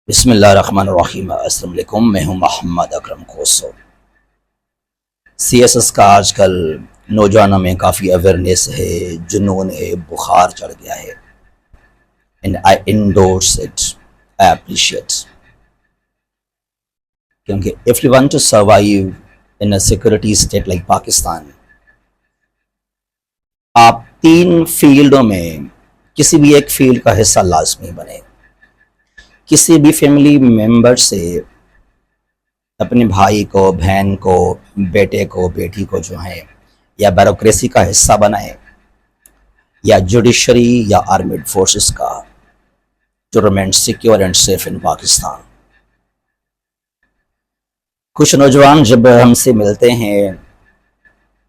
बिस्मिल्लाहिर्रहमानिर्रहीम। अस्सलाम वालेकुम। मैं हूं मोहम्मद अकरम खोसो। सीएसएस का आजकल नौजवानों में काफ़ी अवेयरनेस है, जुनून है, बुखार चढ़ गया है। And I endorse it, I appreciate, क्योंकि if you want to survive in a security state like Pakistan, आप तीन फील्डों में किसी भी एक फील्ड का हिस्सा लाजमी बने। किसी भी फैमिली मेंबर से अपने भाई को, बहन को, बेटे को, बेटी को जो है या ब्यूरोक्रेसी का हिस्सा बनाए, या जुडिशरी या आर्मेड फोर्सेस का, to remain secure and safe in Pakistan. कुछ नौजवान जब हमसे मिलते हैं,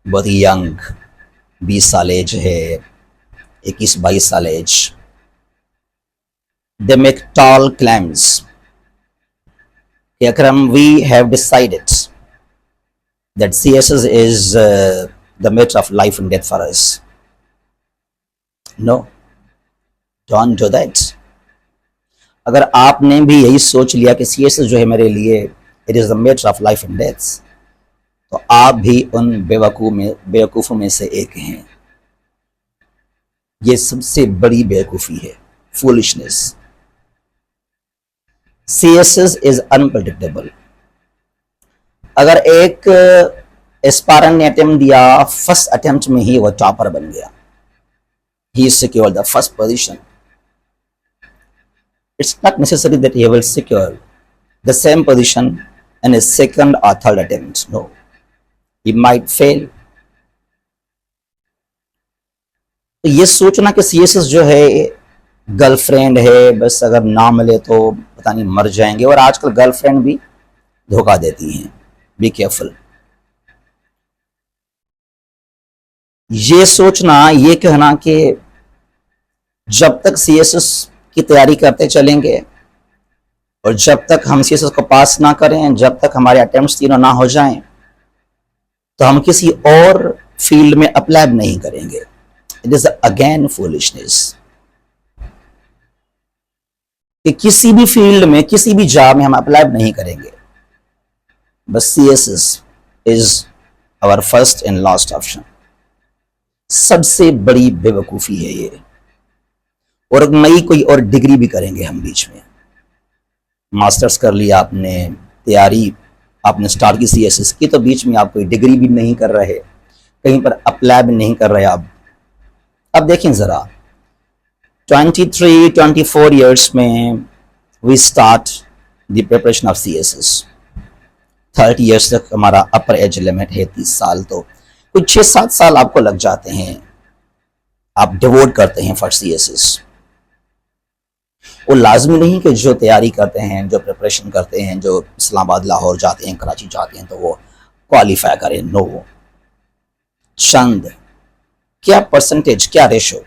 बहुत ही यंग, 20 साल एज है, 21-22 साल age, they make tall claims कि Akram, we have decided that CSS is the matter of life and death for us. No, don't do that. अगर आपने भी यही सोच लिया कि CSS जो है मेरे लिए it is the matter of life and death, तो आप भी उन बेवकूफ़ों में से एक हैं। ये सबसे बड़ी बेवकूफ़ी है, foolishness. CSS is unpredictable. अगर एक एस्पायरेंट ने अटेम्प्ट दिया, फर्स्ट अटेम्प्ट में ही वो टॉपर बन गया, he secured the first position. It's not necessary that he will secure the same position in his second or third attempt. No, he might fail. तो ये सोचना कि CSS जो है गर्लफ्रेंड है, बस अगर ना मिले तो पता नहीं मर जाएंगे, और आजकल गर्लफ्रेंड भी धोखा देती हैं। Be careful. ये सोचना, ये कहना कि जब तक CSS की तैयारी करते चलेंगे और जब तक हम CSS को पास ना करें, जब तक हमारे अटेम्प्ट्स तीनों ना हो जाएं, तो हम किसी और फील्ड में अप्लाई नहीं करेंगे। इट इज अगेन फूलिशनेस कि किसी भी फील्ड में, किसी भी जॉब में हम अप्लाई नहीं करेंगे, बस CSS is our first and last option. सबसे बड़ी बेवकूफ़ी है ये। और नई कोई और डिग्री भी करेंगे हम बीच में, मास्टर्स कर लिया आपने, तैयारी आपने स्टार्ट की CSS की, तो बीच में आप कोई डिग्री भी नहीं कर रहे, कहीं पर अप्लाई भी नहीं कर रहे आप। अब देखें ज़रा, 23-24 ईयर्स में we start the preparation of CSS। 30 years तक हमारा अपर एज लिमिट है 30 साल, तो कुछ 6-7 साल आपको लग जाते हैं, आप डिवोट करते हैं फॉर CSS। वो लाजमी नहीं कि जो तैयारी करते हैं, जो प्रिपरेशन करते हैं, जो इस्लामाबाद, लाहौर जाते हैं, कराची जाते हैं, तो वो क्वालिफाई करें। नो, चंद क्या परसेंटेज, क्या रेशो,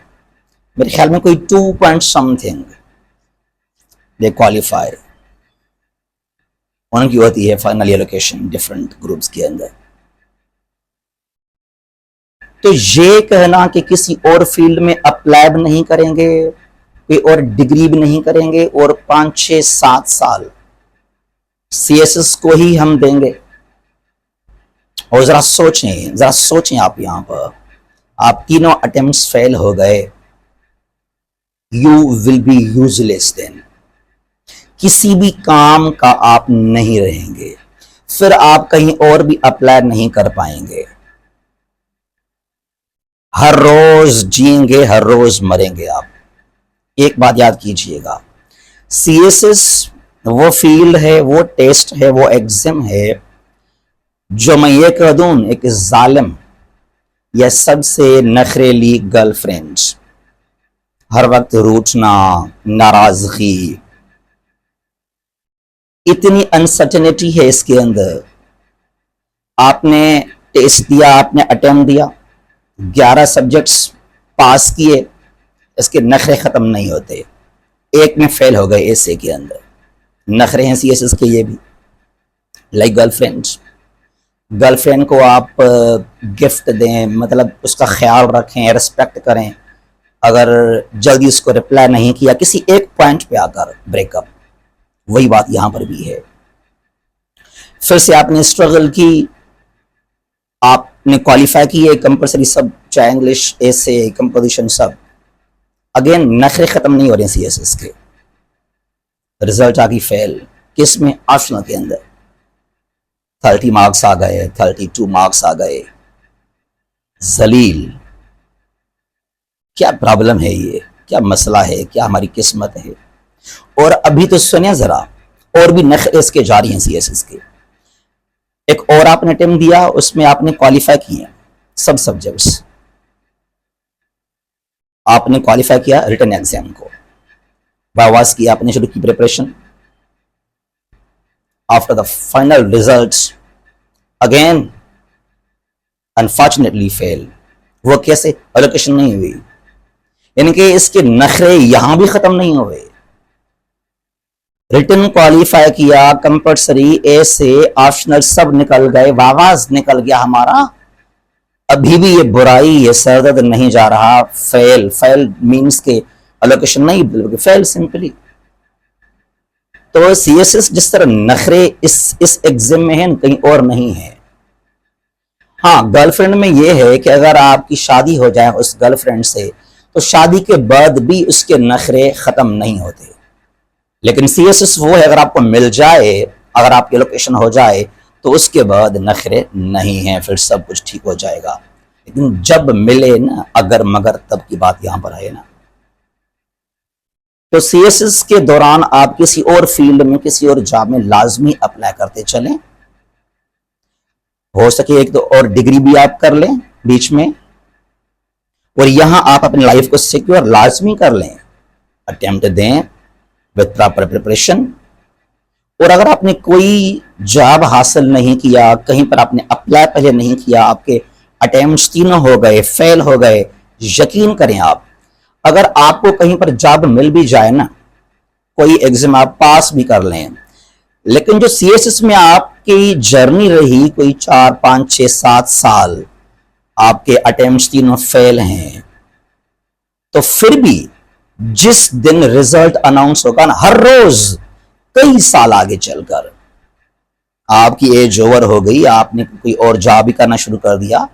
मेरे ख्याल में कोई 2 पॉइंट समथिंग दे क्वालिफाई, उनकी होती है फाइनल एलोकेशन डिफरेंट ग्रुप्स के अंदर। तो ये कहना कि किसी और फील्ड में अप्लाई भी नहीं करेंगे, कोई और डिग्री भी नहीं करेंगे, और 5-6-7 साल CSS को ही हम देंगे, और जरा सोचें आप, यहां पर आप तीनों अटेम्प्ट्स फेल हो गए, you will be useless then. किसी भी काम का आप नहीं रहेंगे, फिर आप कहीं और भी अप्लाई नहीं कर पाएंगे। हर रोज जिएंगे, हर रोज मरेंगे आप। एक बात याद कीजिएगा, CSS वो फील्ड है, वो टेस्ट है, वो एग्जाम है जो मैं ये कह दूं, एक जालिम या सबसे नखरेली गर्लफ्रेंड, हर वक्त रूठना, नाराजगी, इतनी अनसर्टेनिटी है इसके अंदर। आपने टेस्ट दिया, आपने अटेम्प्ट दिया, 11 सब्जेक्ट्स पास किए, इसके नखरे खत्म नहीं होते। एक में फेल हो गए, ऐसे के अंदर नखरे हैं CSS के ये भी। लाइक गर्लफ्रेंड को आप गिफ्ट दें, मतलब उसका ख्याल रखें, रिस्पेक्ट करें, अगर जल्दी उसको रिप्लाई नहीं किया किसी एक पॉइंट पे आकर ब्रेकअप, वही बात यहां पर भी है। फिर से आपने स्ट्रगल की, आपने क्वालिफाई की है कंपल्सरी सब, चाहे इंग्लिश, एसे, कंपोजिशन सब। अगेन नखरे खत्म नहीं हो रहे सीएसएस के। रिजल्ट आ गई फेल, किस में? ऑप्शनल के अंदर 30 मार्क्स आ गए, 32 मार्क्स आ गए। जलील, क्या प्रॉब्लम है ये, क्या मसला है, क्या हमारी किस्मत है? और अभी तो सुनिए जरा, और भी नखरे इसके जारी हैं सीएसएस के। एक और आपने अटेम्प्ट दिया, उसमें आपने क्वालिफाई किए सब सब्जेक्ट्स, आपने क्वालिफाई किया रिटन एग्जाम को, वाइवास की आपने शुरू की preparation. After the final results again unfortunately fail. वो कैसे? एलोकेशन नहीं हुई। यानी कि इसके नखरे यहां भी खत्म नहीं हुए। रिटन क्वालिफाई किया, कंपल्सरी, ए से ऑप्शनल सब निकल गए, वावाज निकल गया हमारा, अभी भी ये बुराई, ये सरदर्द नहीं जा रहा। फेल, फेल मींस के एलोकेशन नहीं, बल्कि फेल सिंपली। तो सीएसएस जिस तरह नखरे इस एग्जाम में है, कहीं और नहीं है। हाँ, गर्लफ्रेंड में यह है कि अगर आपकी शादी हो जाए उस गर्लफ्रेंड से, तो शादी के बाद भी उसके नखरे खत्म नहीं होते। लेकिन सीएसएस वो है, अगर आपको मिल जाए, अगर आपकी लोकेशन हो जाए, तो उसके बाद नखरे नहीं है, फिर सब कुछ ठीक हो जाएगा। लेकिन जब मिले ना अगर मगर, तब की बात यहां पर है ना। तो सीएसएस के दौरान आप किसी और फील्ड में, किसी और जॉब में लाजमी अप्लाई करते चलें। हो सके एक तो और डिग्री भी आप कर लें बीच में, और यहां आप अपनी लाइफ को सिक्योर लाजमी कर लें। अटेम्प्ट दें विद प्रॉपर प्रिपरेशन। और अगर आपने कोई जॉब हासिल नहीं किया, कहीं पर आपने अप्लाई पहले नहीं किया, आपके अटेम्प्ट्स तीनों हो गए, फेल हो गए, यकीन करें आप, अगर आपको कहीं पर जॉब मिल भी जाए ना, कोई एग्जाम आप पास भी कर लें, लेकिन जो सीएसएस में आपकी जर्नी रही कोई 4, 5, 6, 7 साल, आपके अटेम्प्ट्स तीनों फेल हैं, तो फिर भी जिस दिन रिजल्ट अनाउंस होगा ना, हर रोज कई साल आगे चलकर आपकी एज ओवर हो गई, आपने कोई और जॉब भी करना शुरू कर दिया।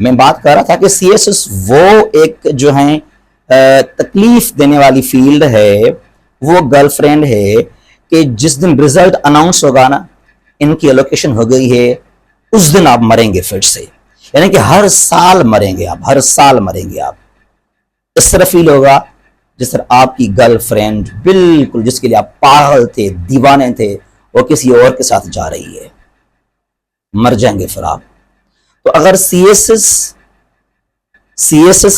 मैं बात कर रहा था कि सीएसएस वो एक जो है तकलीफ देने वाली फील्ड है, वो गर्लफ्रेंड है कि जिस दिन रिजल्ट अनाउंस होगा ना, इनकी एलोकेशन हो गई है, उस दिन आप मरेंगे फिर से। यानी कि हर साल मरेंगे आप, हर साल मरेंगे आप। इस तरह फील होगा जिस तरह आपकी गर्लफ्रेंड बिल्कुल जिसके लिए आप पागल थे, दीवाने थे, वो किसी और के साथ जा रही है, मर जाएंगे फिर आप। तो अगर सीएसएस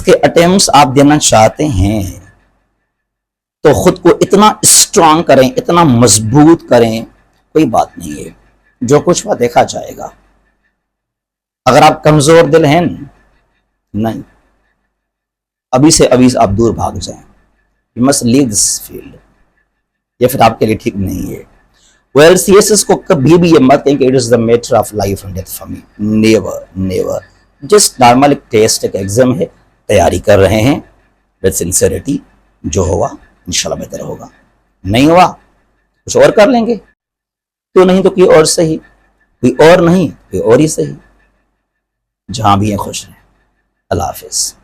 के अटेम्प्ट्स आप देना चाहते हैं, तो खुद को इतना स्ट्रांग करें, इतना मजबूत करें, कोई बात नहीं है, जो कुछ हुआ देखा जाएगा। अगर आप कमजोर दिल हैं, नहीं, अभी से अभी आप दूर भाग जाएं। You must leave this field, ये फिर आपके लिए ठीक नहीं है। वेल, सीएसएस को कभी भी ये मत कहें कि it is the matter of life and death for me, never never. Just normal एक टेस्ट, एक एग्जाम है, तैयारी कर रहे हैं विद सिंसियरिटी। जो होगा इंशाल्लाह बेहतर होगा, नहीं हुआ कुछ और कर लेंगे, तो नहीं तो कोई और सही, कोई और नहीं कोई और ही सही। जहां भी हैं खुश रहें। अल्लाह हाफिज।